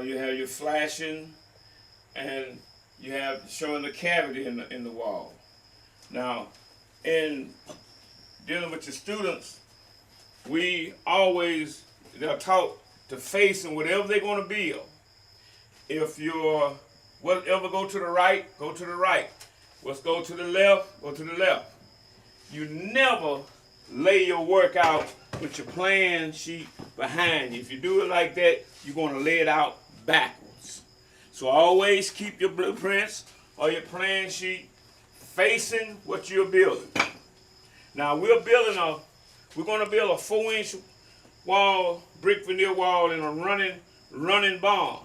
you have your flashing, and you have showing the cavity in the wall. Now, in dealing with your students, they're taught to face in whatever they're going to build. If you're whatever go to the right, go to the right. What's go to the left, go to the left. You never lay your work out with your plan sheet behind you. If you do it like that, you're going to lay it out backwards. So always keep your blueprints or your plan sheet facing what you're building. Now we're going to build a 4-inch wall, brick veneer wall in a running barn.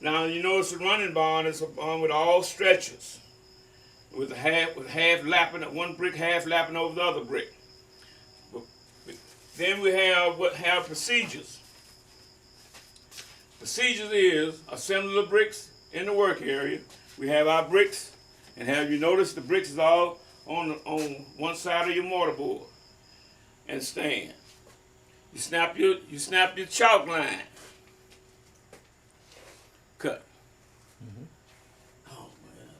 Now you notice the running barn is a barn with all stretchers, with half lapping, one brick half lapping over the other brick. Then we have procedures. Procedures is assembly the bricks in the work area. We have our bricks, and have you noticed the bricks is all on one side of your mortar board and stand. You snap your chalk line. Cut. Oh man.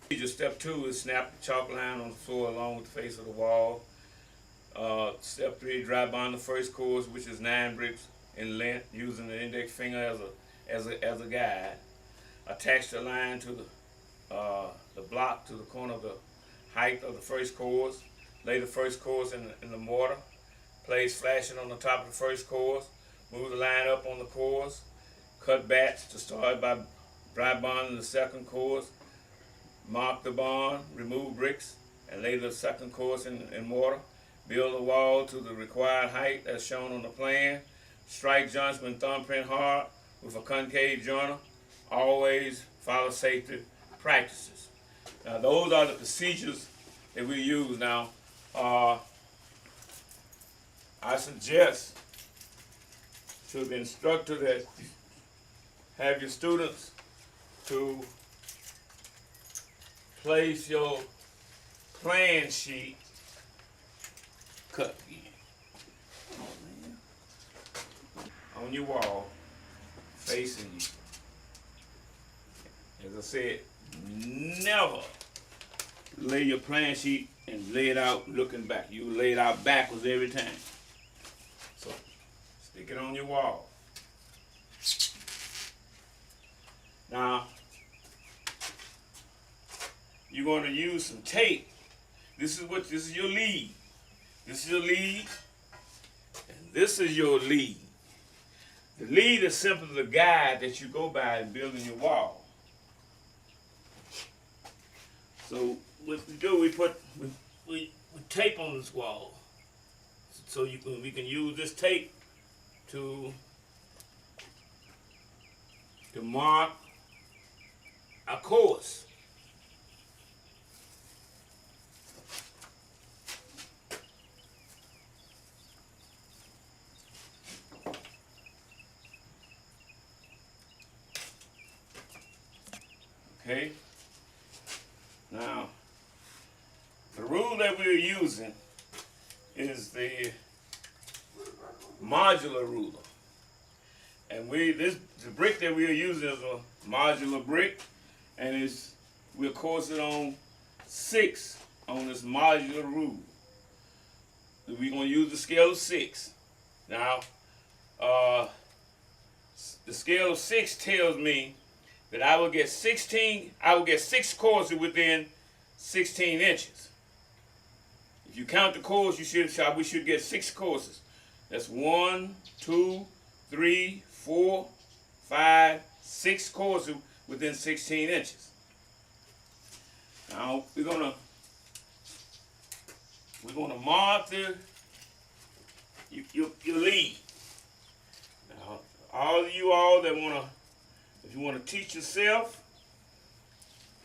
Procedure step 2 is snap the chalk line on the floor along with the face of the wall. Step 3, dry bond the first course, which is 9 bricks in length, using the index finger as a guide. Attach the line to the block to the corner of the height of the first course. Lay the first course in the mortar. Place flashing on the top of the first course. Move the line up on the course. Cut batch to start by dry bonding the second course. Mark the bond. Remove bricks and lay the second course in mortar. Build the wall to the required height as shown on the plan. Strike joints when thumbprint hard with a concave joiner. Always follow safety practices. Now those are the procedures that we use. Now I suggest to the instructor that have your students to place your plan sheet cut on your wall facing you. As I said, never lay your plan sheet and lay it out looking back. You lay it out backwards every time. So stick it on your wall. Now you're going to use some tape. This is your lead. This is your lead, and this is your lead. The lead is simply the guide that you go by in building your wall. So what we do, we tape on this wall, so we can use this tape to mark a course. Okay. Now, the rule that we're using is the modular ruler, and the brick that we are using is a modular brick, and we're coursing on 6 on this modular rule. We're going to use the scale of 6. Now, the scale of 6 tells me that I will get 6 courses within 16 inches. If you count the course, we should get 6 courses. That's 1, 2, 3, 4, 5, 6 courses within 16 inches. Now we're gonna mark your lead. Now, all of you that if you want to teach yourself,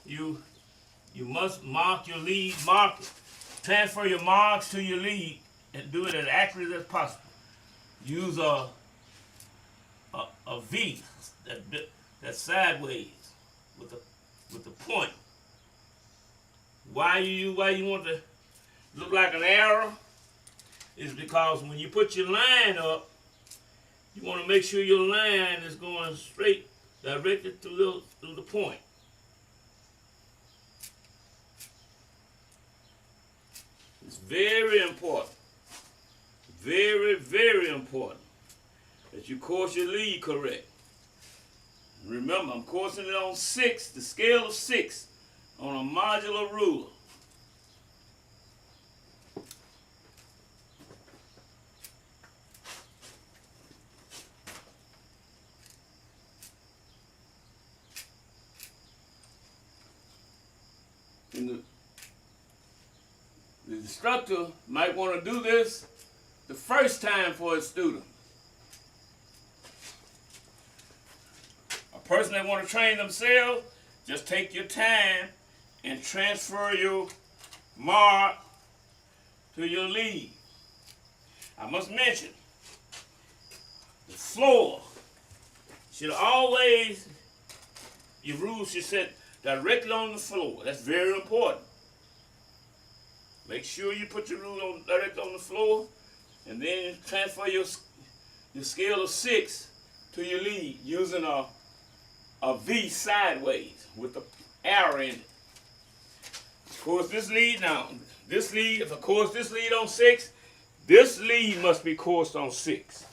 you must mark your lead. Transfer your marks to your lead and do it as accurate as possible. Use a V that's sideways with the point. Why you want to look like an arrow is because when you put your line up, You want to make sure your line is going straight, directed through the point. It's very important, very, very important that you course your lead correct. Remember, I'm coursing it on 6, the scale of 6, on a modular ruler. And the instructor might want to do this the first time for a student. A person that want to train themselves, just take your time and transfer your mark to your lead. I must mention, the floor should always, your rules should set directly on the floor. That's very important. Make sure you put your rule on directly on the floor, and then transfer your scale of 6 to your lead using a V sideways with the arrow in it. Of course, this lead if I course this lead on 6, this lead must be coursed on 6.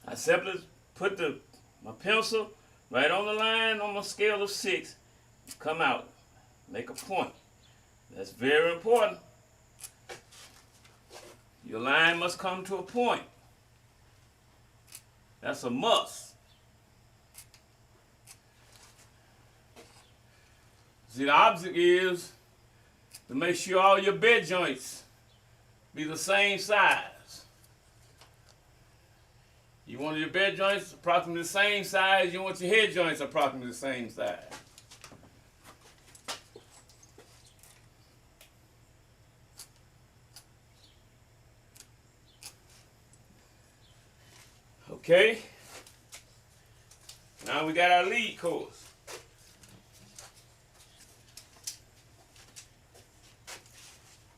I simply put my pencil right on the line on my scale of 6, come out, make a point. That's very important. Your line must come to a point. That's a must. See, the object is to make sure all your bed joints be the same size. You want your bed joints approximately the same size. You want your head joints approximately the same size. Okay. Now we got our lead course.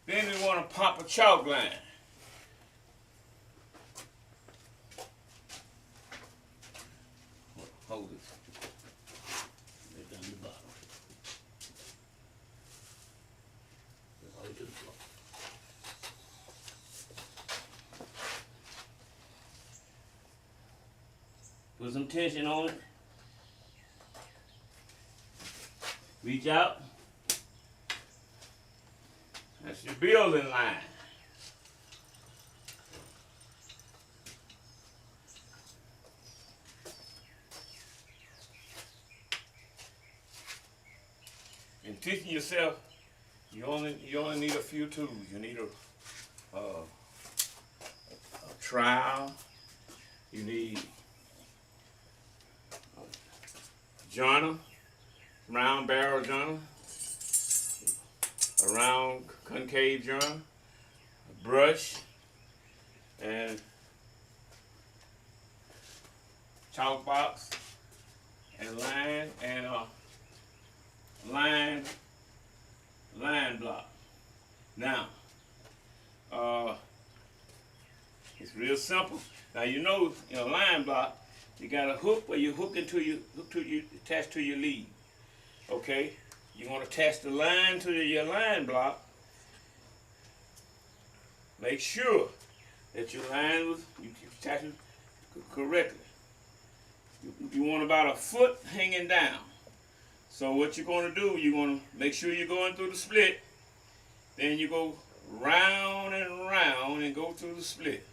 Then we want to pop a chalk line. Hold it. Right down the bottom. Right to the floor. Put some tension on it. Reach out. That's your building line. In teaching yourself, you only need a few tools. You need a trowel. You need a journal, round barrel journal, a round concave journal, a brush, and chalk box, and line, and a line block. Now, it's real simple. Now you know in a line block, you got a hook where you attach to your lead. Okay, you want to attach the line to your line block. Make sure that your line you attach it correctly. You want about a foot hanging down. So what you're going to do, you're going to make sure you're going through the split. Then you go round and round and go through the split.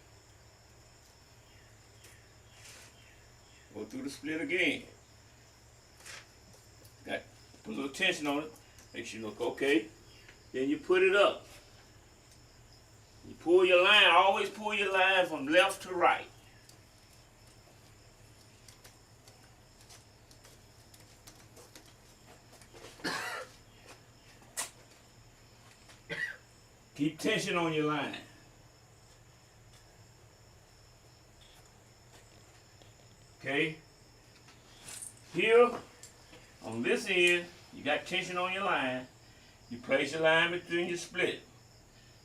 Go through the split again. Got put a little tension on it. Make sure you look okay. Then you put it up. You pull your line, always pull your line from left to right. Keep tension on your line. Okay? Here, on this end, you got tension on your line. You place your line between your split.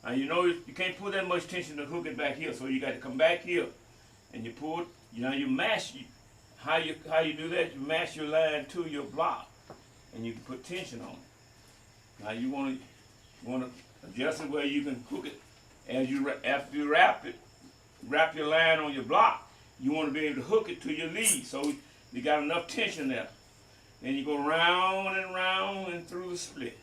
Now you know you can't put that much tension to hook it back here, so you got to come back here and you pull it. You mash. How you do that? You mash your line to your block, and you can put tension on it. Now you want to adjust it where you can hook it as after you wrap your line on your block. You want to be able to hook it to your lead, so you got enough tension there. Then you go round and round and through the split.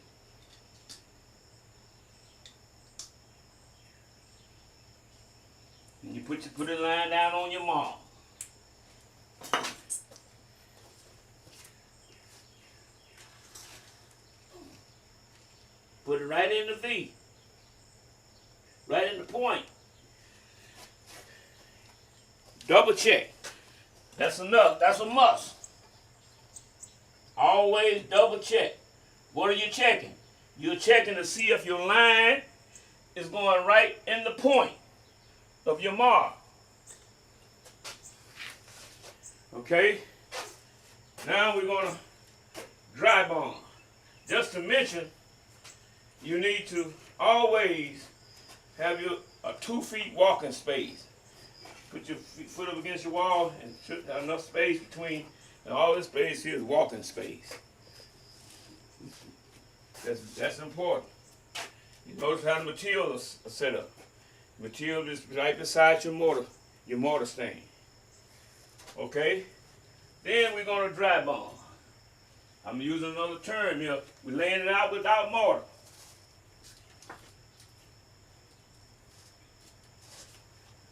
And you put the line down on your mark. Put it right in the V. Right in the point. Double check. That's enough. That's a must. Always double check. What are you checking? You're checking to see if your line is going right in the point of your mark. Okay? Now we're going to dry bond. Just to mention, you need to always have a 2 feet walking space. Put your foot up against your wall and have enough space between, and all this space here is walking space. That's important. You notice how the material is set up. The material is right beside your mortar stain. Okay? Then we're going to dry bond. I'm using another term here. We're laying it out without mortar.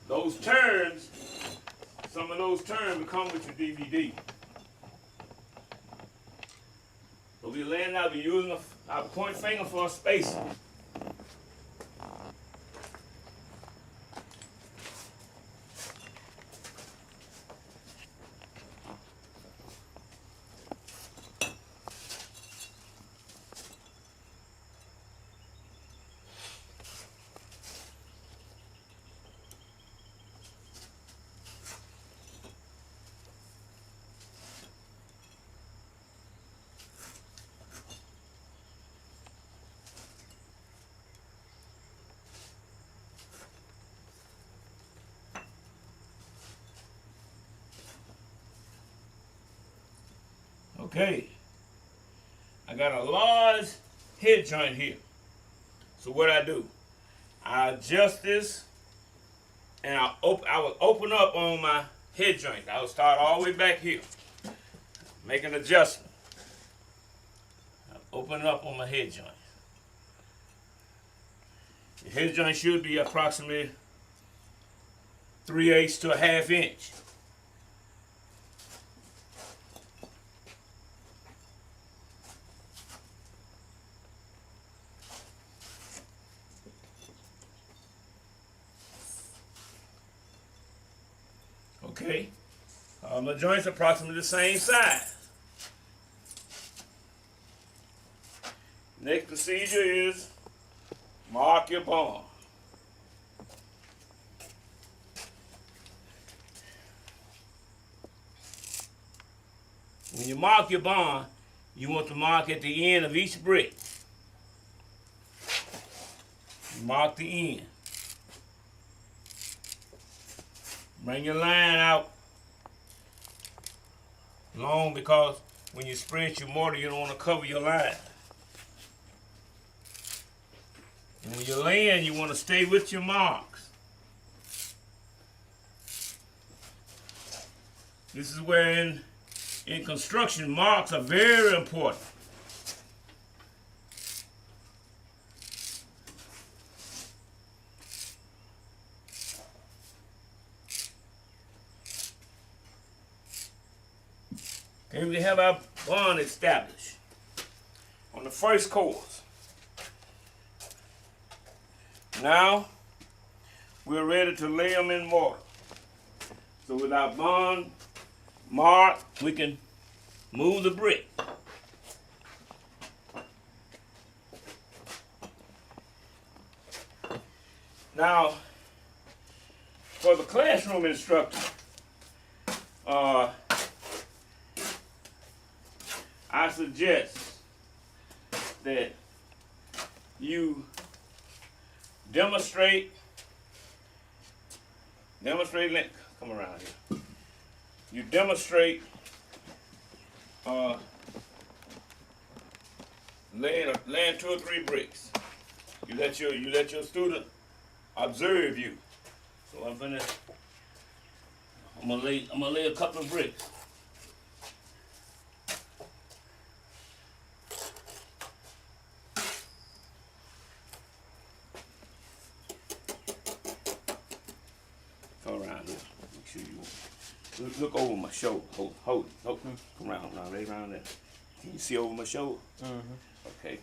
Those terms, some of those terms will come with your DVD. So we're laying out, we're using our point finger for a spacer. Okay, I got a large head joint here. So what I do, I adjust this, and I will open up on my head joint. I will start all the way back here, make an adjustment. I'll open it up on my head joint. The head joint should be approximately 3/8 to a 1/2 inch. Okay, my joints are approximately the same size. Next procedure is mark your bond. When you mark your bond, you want to mark at the end of each brick. Mark the end. Bring your line out long, because when you spread your mortar, you don't want to cover your line. And when you're laying, you want to stay with your marks. This is where in construction, marks are very important. Okay, we have our bond established on the first course. Now, we're ready to lay them in mortar. So with our bond mark, we can move the brick. Now, for the classroom instructor, I suggest that you demonstrate, come around here. You demonstrate laying 2 or 3 bricks. You let your student observe you. So I'm gonna lay a couple of bricks. Come around here. Make sure you look over my shoulder. Hold. Come around now, right around there. Can you see over my shoulder? Okay.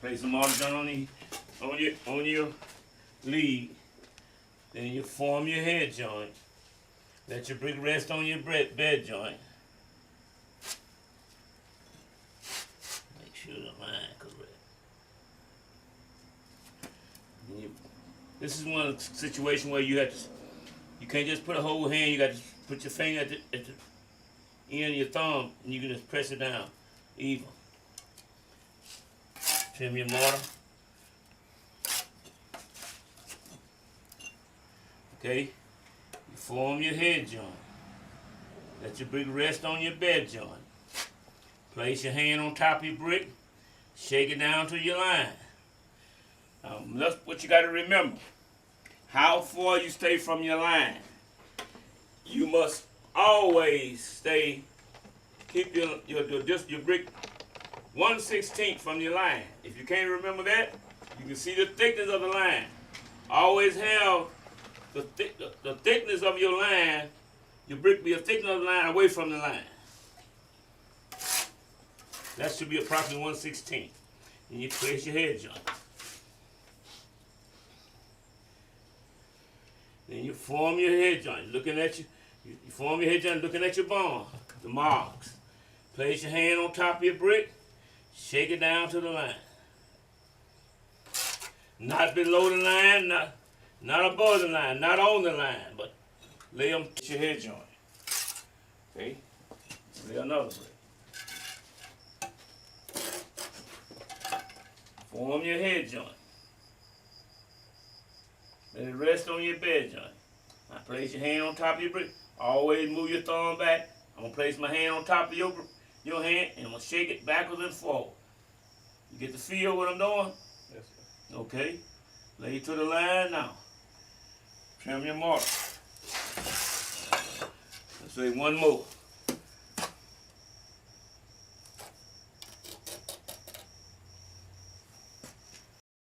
Place the mortar joint on your lead. Then you form your head joint. Let your brick rest on your bed joint. Make sure the line correct. This is one situation where you can't just put a whole hand. You got to put your finger at the end of your thumb, and you can just press it down even. Trim your mortar. Okay, you form your head joint. Let your brick rest on your bed joint. Place your hand on top of your brick. Shake it down to your line. That's what you got to remember. How far you stay from your line. You must always keep your brick 1/16 from your line. If you can't remember that, you can see the thickness of the line. Always have the thickness of your line, your brick be a thickness of the line away from the line. That should be approximately 1/16. And you place your head joint. Then you form your head joint, you form your head joint looking at your bond, the marks. Place your hand on top of your brick, shake it down to the line. Not below the line, not above the line, not on the line, but lay them to your head joint. Okay? Lay another brick. Form your head joint. Let it rest on your bed joint. Now place your hand on top of your brick. Always move your thumb back. I'm going to place my hand on top of your hand and I'm going to shake it backwards and forward. You get the feel of what I'm doing? Yes, sir. Okay. Lay it to the line now. Trim your mortar. Let's say one more.